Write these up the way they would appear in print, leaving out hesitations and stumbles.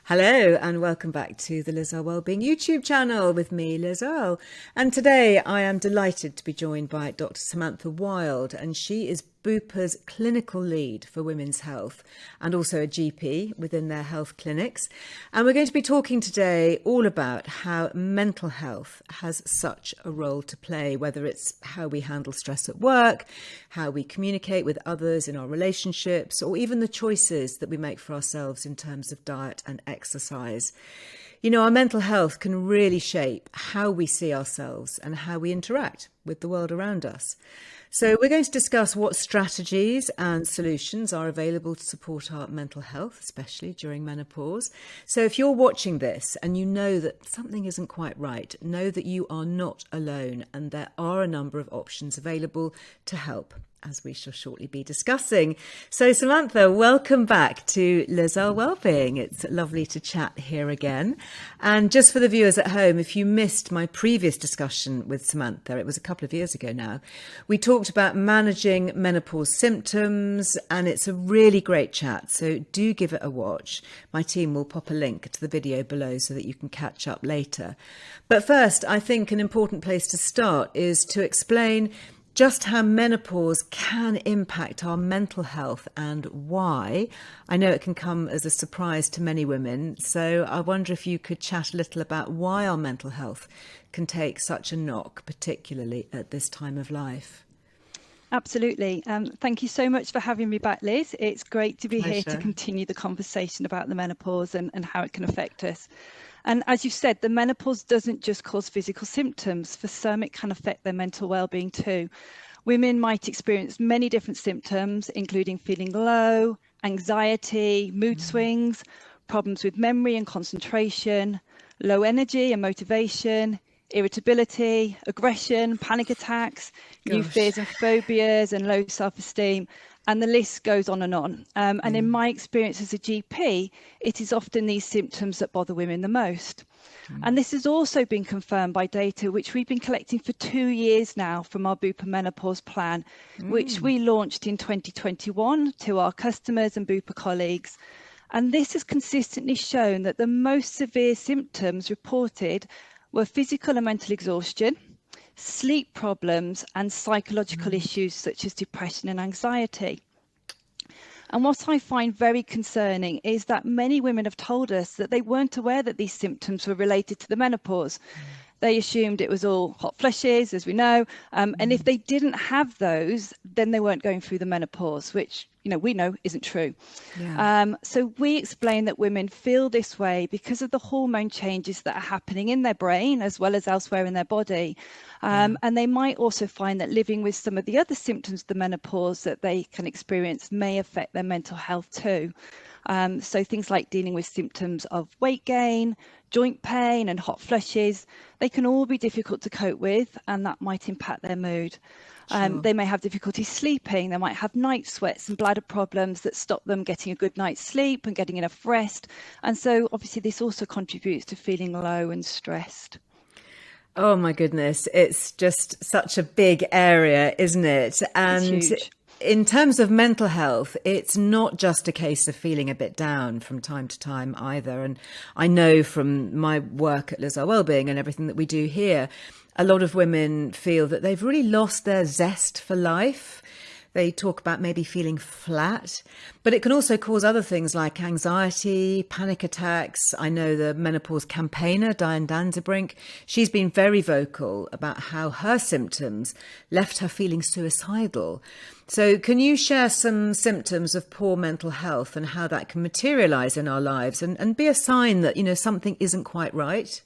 Hello and welcome back to the Earle Wellbeing YouTube channel with me, Earle. And today I am delighted to be joined by Dr Samantha Wild, and she is Bupa's clinical lead for women's health and also a GP within their health clinics. And we're going to be talking today all about how mental health has such a role to play, whether it's how we handle stress at work, how we communicate with others in our relationships, or even the choices that we make for ourselves in terms of diet and exercise. You know, our mental health can really shape how we see ourselves and how we interact with the world around us. So we're going to discuss what strategies and solutions are available to support our mental health, especially during menopause. So if you're watching this and you know that something isn't quite right, know that you are not alone and there are a number of options available to help, as we shall shortly be discussing. So Samantha, welcome back to Earle Wellbeing. It's lovely to chat here again. And just for the viewers at home, if you missed my previous discussion with Samantha, it was a couple of years ago now, we talked about managing menopause symptoms, and it's a really great chat. So do give it a watch. My team will pop a link to the video below so that you can catch up later. But first, I think an important place to start is to explain just how menopause can impact our mental health and why. I know it can come as a surprise to many women, so I wonder if you could chat a little about why our mental health can take such a knock, particularly at this time of life. Absolutely. Thank you so much for having me back, Liz. It's great to be here to Pleasure. continue the conversation about the menopause and how it can affect us. And as you said, the menopause doesn't just cause physical symptoms. For some, it can affect their mental well-being too. Women might experience many different symptoms, including feeling low, anxiety, mood swings, problems with memory and concentration, low energy and motivation, irritability, aggression, panic attacks, new fears and phobias, and low self-esteem. And the list goes on and on. And in my experience as a GP, it is often these symptoms that bother women the most. And this has also been confirmed by data which we've been collecting for 2 years now from our Bupa Menopause Plan, which we launched in 2021 to our customers and Bupa colleagues. And this has consistently shown that the most severe symptoms reported were physical and mental exhaustion, sleep problems, and psychological issues such as depression and anxiety. And what I find very concerning is that many women have told us that they weren't aware that these symptoms were related to the menopause. They assumed it was all hot flushes, as we know, and if they didn't have those, then they weren't going through the menopause, which we know isn't true. Yeah. So we explain that women feel this way because of the hormone changes that are happening in their brain as well as elsewhere in their body. And they might also find that living with some of the other symptoms of the menopause that they can experience may affect their mental health too. So things like dealing with symptoms of weight gain, joint pain and hot flushes, they can all be difficult to cope with, and that might impact their mood. Sure. They may have difficulty sleeping, they might have night sweats and bladder problems that stop them getting a good night's sleep and getting enough rest. And so obviously this also contributes to feeling low and stressed. Oh my goodness, it's just such a big area, isn't it? And It's huge. in terms of mental health, it's not just a case of feeling a bit down from time to time either. And I know from my work at Earle Wellbeing and everything that we do here, a lot of women feel that they've really lost their zest for life. They talk about maybe feeling flat, but it can also cause other things like anxiety, panic attacks. I know the menopause campaigner, Diane Danzebrink, she's been very vocal about how her symptoms left her feeling suicidal. So can you share some symptoms of poor mental health and how that can materialize in our lives and be a sign that, something isn't quite right?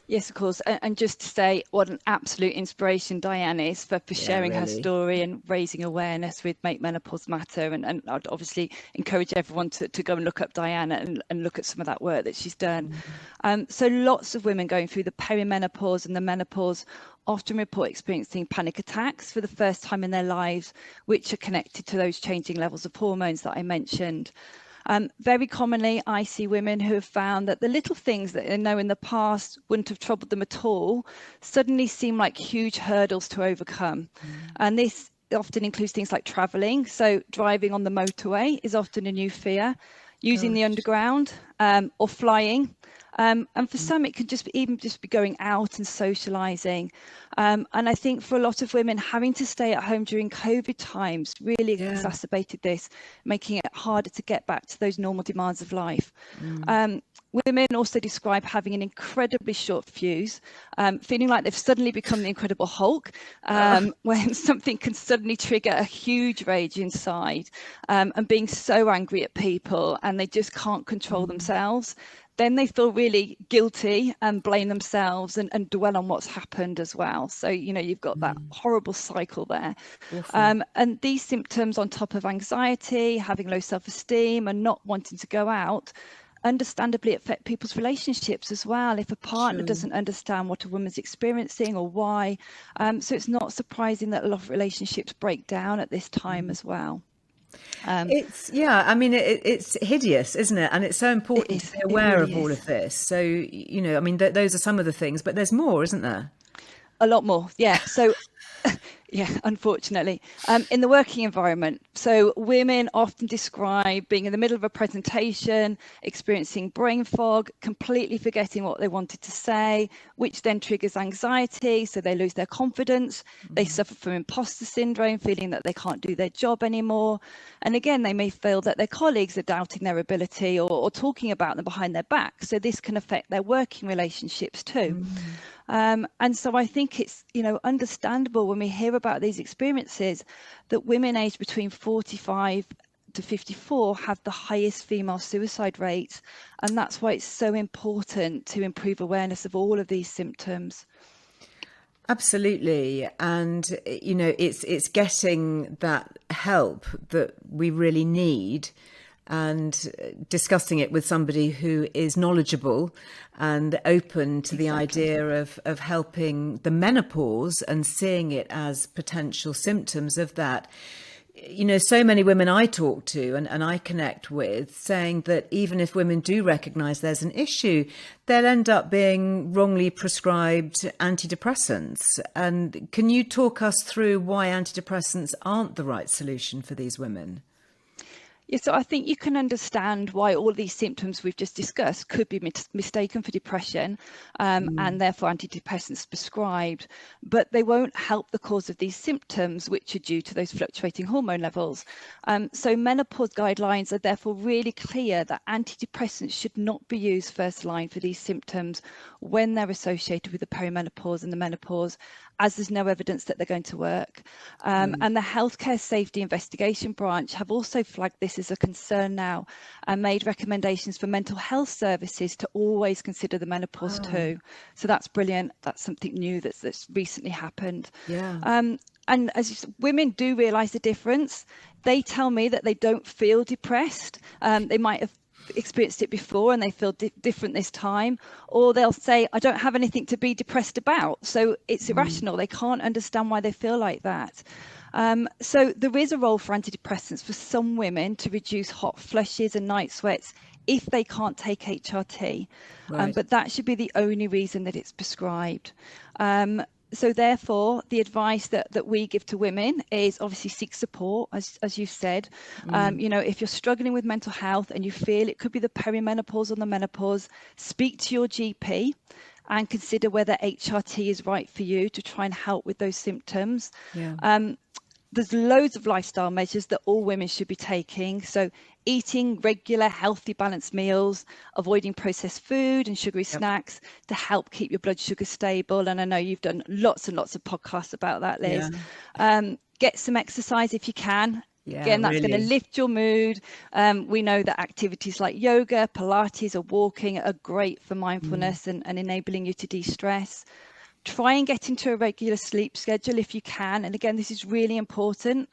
Yes, of course. And just to say what an absolute inspiration Diane is for sharing her Really. story and raising awareness with Make Menopause Matter. And I'd obviously encourage everyone to go and look up Diane and look at some of that work that she's done. So lots of women going through the perimenopause and the menopause often report experiencing panic attacks for the first time in their lives, which are connected to those changing levels of hormones that I mentioned. Very commonly, I see women who have found that the little things that they know in the past wouldn't have troubled them at all suddenly seem like huge hurdles to overcome. And this often includes things like traveling. So driving on the motorway is often a new fear. using the Gosh. underground, or flying. And for some, it could even just be going out and socializing. And I think for a lot of women, having to stay at home during COVID times really Yeah. exacerbated this, making it harder to get back to those normal demands of life. Women also describe having an incredibly short fuse, feeling like they've suddenly become the Incredible Hulk, when something can suddenly trigger a huge rage inside, and being so angry at people and they just can't control themselves. Then they feel really guilty and blame themselves and dwell on what's happened as well. So, you've got that horrible cycle there. Awful. And these symptoms, on top of anxiety, having low self-esteem and not wanting to go out, understandably affect people's relationships as well if a partner Sure. doesn't understand what a woman's experiencing or why. So it's not surprising that a lot of relationships break down at this time as well. I mean, it's hideous, isn't it? And it's so It important to is. be It aware of really all is. of this. So, I mean, those are some of the things, but there's more, isn't there? A lot more. Yeah. So yeah, unfortunately, in the working environment. So women often describe being in the middle of a presentation, experiencing brain fog, completely forgetting what they wanted to say, which then triggers anxiety. So they lose their confidence. They suffer from imposter syndrome, feeling that they can't do their job anymore. And again, they may feel that their colleagues are doubting their ability or talking about them behind their back. So this can affect their working relationships too. And so I think it's, understandable when we hear about these experiences that women aged between 45 to 54 have the highest female suicide rates. And that's why it's so important to improve awareness of all of these symptoms. Absolutely. And, it's getting that help that we really need and discussing it with somebody who is knowledgeable and open to the Exactly. idea of helping the menopause and seeing it as potential symptoms of that. So many women I talk to and I connect with saying that even if women do recognise there's an issue, they'll end up being wrongly prescribed antidepressants. And can you talk us through why antidepressants aren't the right solution for these women? Yeah, so I think you can understand why all these symptoms we've just discussed could be mistaken for depression, and therefore antidepressants prescribed, but they won't help the cause of these symptoms, which are due to those fluctuating hormone levels. So menopause guidelines are therefore really clear that antidepressants should not be used first line for these symptoms when they're associated with the perimenopause and the menopause, as there's no evidence that they're going to work. And the Healthcare Safety Investigation Branch have also flagged this as a concern now and made recommendations for mental health services to always consider the menopause too. So that's brilliant. That's something new that's recently happened. Yeah. And as you said, women do realise the difference. They tell me that they don't feel depressed. They might have experienced it before and they feel different this time, or they'll say, I don't have anything to be depressed about. So it's irrational. They can't understand why they feel like that. So there is a role for antidepressants for some women to reduce hot flushes and night sweats if they can't take HRT. Right. But that should be the only reason that it's prescribed. So therefore, the advice that we give to women is obviously seek support, as you said. If you're struggling with mental health and you feel it could be the perimenopause or the menopause, speak to your GP and consider whether HRT is right for you to try and help with those symptoms. Yeah. There's loads of lifestyle measures that all women should be taking. So eating regular, healthy, balanced meals, avoiding processed food and sugary snacks to help keep your blood sugar stable. And I know you've done lots and lots of podcasts about that, Liz. Yeah. Get some exercise if you can. Yeah, Again, that's going to really. lift your mood. We know that activities like yoga, Pilates, or walking are great for mindfulness and enabling you to de-stress. Try and get into a regular sleep schedule if you can. And again, this is really important,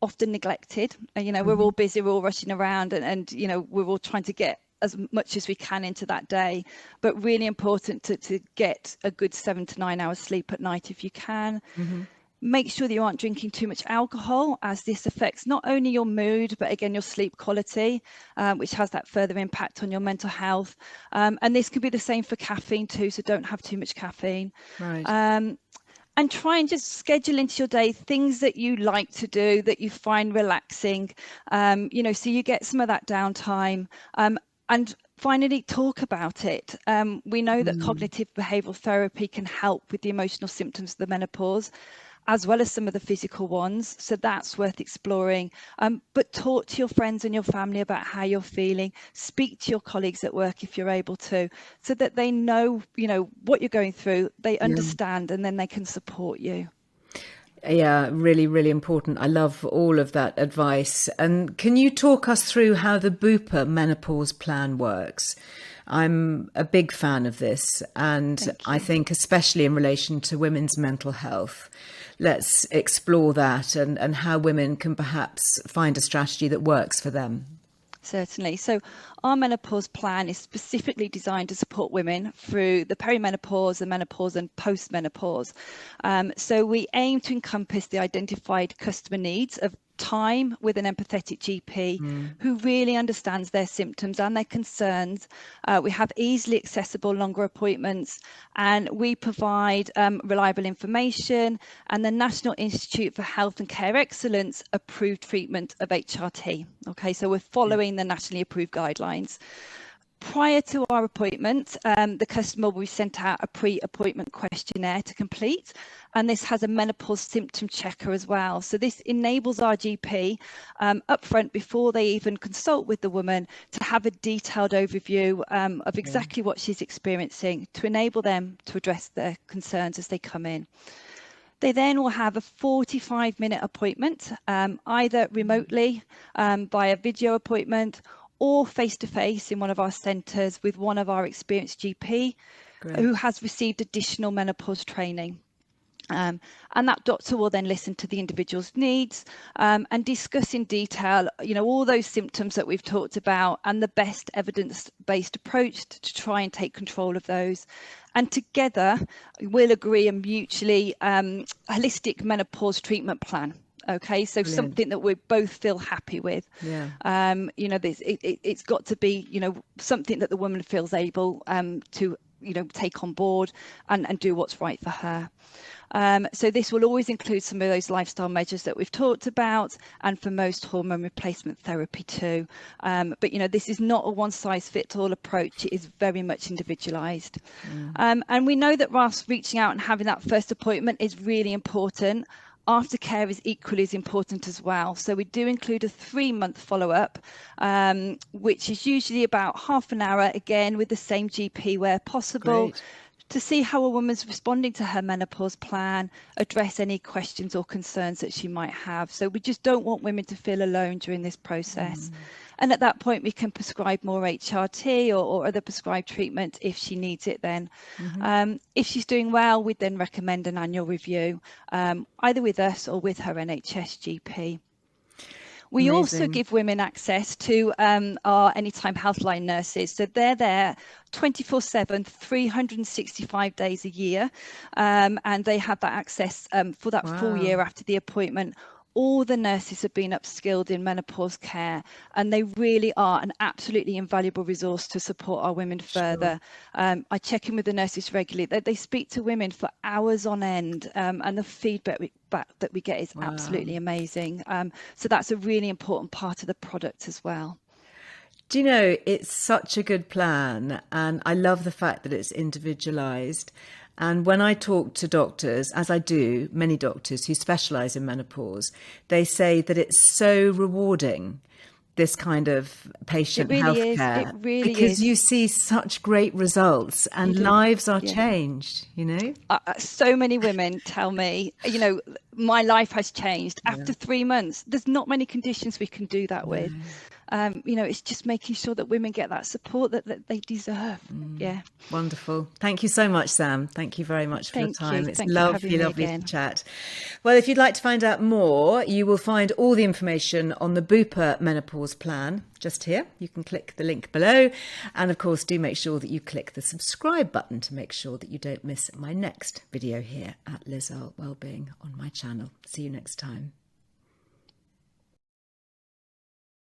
often neglected. We're all busy, we're all rushing around and we're all trying to get as much as we can into that day, but really important to get a good 7 to 9 hours sleep at night if you can. Make sure that you aren't drinking too much alcohol, as this affects not only your mood, but again, your sleep quality, which has that further impact on your mental health. And this can be the same for caffeine too, so don't have too much caffeine. Right. And and try and just schedule into your day things that you like to do, that you find relaxing, so you get some of that downtime. And finally, talk about it. We know that cognitive behavioural therapy can help with the emotional symptoms of the menopause, as well as some of the physical ones. So that's worth exploring. But talk to your friends and your family about how you're feeling. Speak to your colleagues at work if you're able to, so that they know, what you're going through, they understand, and then they can support you. Yeah, really, really important. I love all of that advice. And can you talk us through how the Bupa menopause plan works? I'm a big fan of this, and I think especially in relation to women's mental health. Let's explore that and how women can perhaps find a strategy that works for them. Certainly. So our menopause plan is specifically designed to support women through the perimenopause, the menopause and postmenopause. So we aim to encompass the identified customer needs of time with an empathetic GP who really understands their symptoms and their concerns. We have easily accessible longer appointments, and we provide reliable information and the National Institute for Health and Care Excellence approved treatment of HRT. Okay, so we're following the nationally approved guidelines. Prior to our appointment, the customer will be sent out a pre-appointment questionnaire to complete, and this has a menopause symptom checker as well. So this enables our GP upfront, before they even consult with the woman, to have a detailed overview of exactly what she's experiencing, to enable them to address their concerns as they come in. They then will have a 45-minute appointment, either remotely by a video appointment, or face-to-face in one of our centres with one of our experienced GP who has received additional menopause training. And that doctor will then listen to the individual's needs and discuss in detail, all those symptoms that we've talked about and the best evidence-based approach to try and take control of those. And together, we'll agree a mutually holistic menopause treatment plan. Okay, so brilliant. Something that we both feel happy with. Yeah. It's got to be, something that the woman feels able to, take on board and do what's right for her. So this will always include some of those lifestyle measures that we've talked about, and for most, hormone replacement therapy too. But this is not a one-size-fits-all approach. It is very much individualised. And we know that whilst reaching out and having that first appointment is really important, aftercare is equally as important as well. So we do include a 3-month follow-up, which is usually about half an hour, again with the same GP where possible. Great. To see how a woman's responding to her menopause plan, address any questions or concerns that she might have. So we just don't want women to feel alone during this process. And at that point, we can prescribe more HRT or other prescribed treatment if she needs it then. If she's doing well, we'd then recommend an annual review, either with us or with her NHS GP. We Amazing. also give women access to our Anytime Healthline nurses. So they're there 24/7, 365 days a year, and they have that access for that full year after the appointment. All the nurses have been upskilled in menopause care, and they really are an absolutely invaluable resource to support our women further. I check in with the nurses regularly. They speak to women for hours on end, and the feedback that we get is absolutely amazing. So that's a really important part of the product as well. Do you know, it's such a good plan, and I love the fact that it's individualised. And when I talk to doctors, as I do, many doctors who specialise in menopause, they say that it's so rewarding, this kind of patient healthcare. It really because is. You see such great results and lives are changed, So many women tell me, my life has changed after 3 months. There's not many conditions we can do that with. It's just making sure that women get that support that they deserve. Yeah. Wonderful. Thank you so much, Sam. Thank you very much for your time. It's lovely to chat. Well, if you'd like to find out more, you will find all the information on the Bupa menopause plan just here. You can click the link below. And of course, do make sure that you click the subscribe button to make sure that you don't miss my next video here at Earle Wellbeing on my channel. See you next time.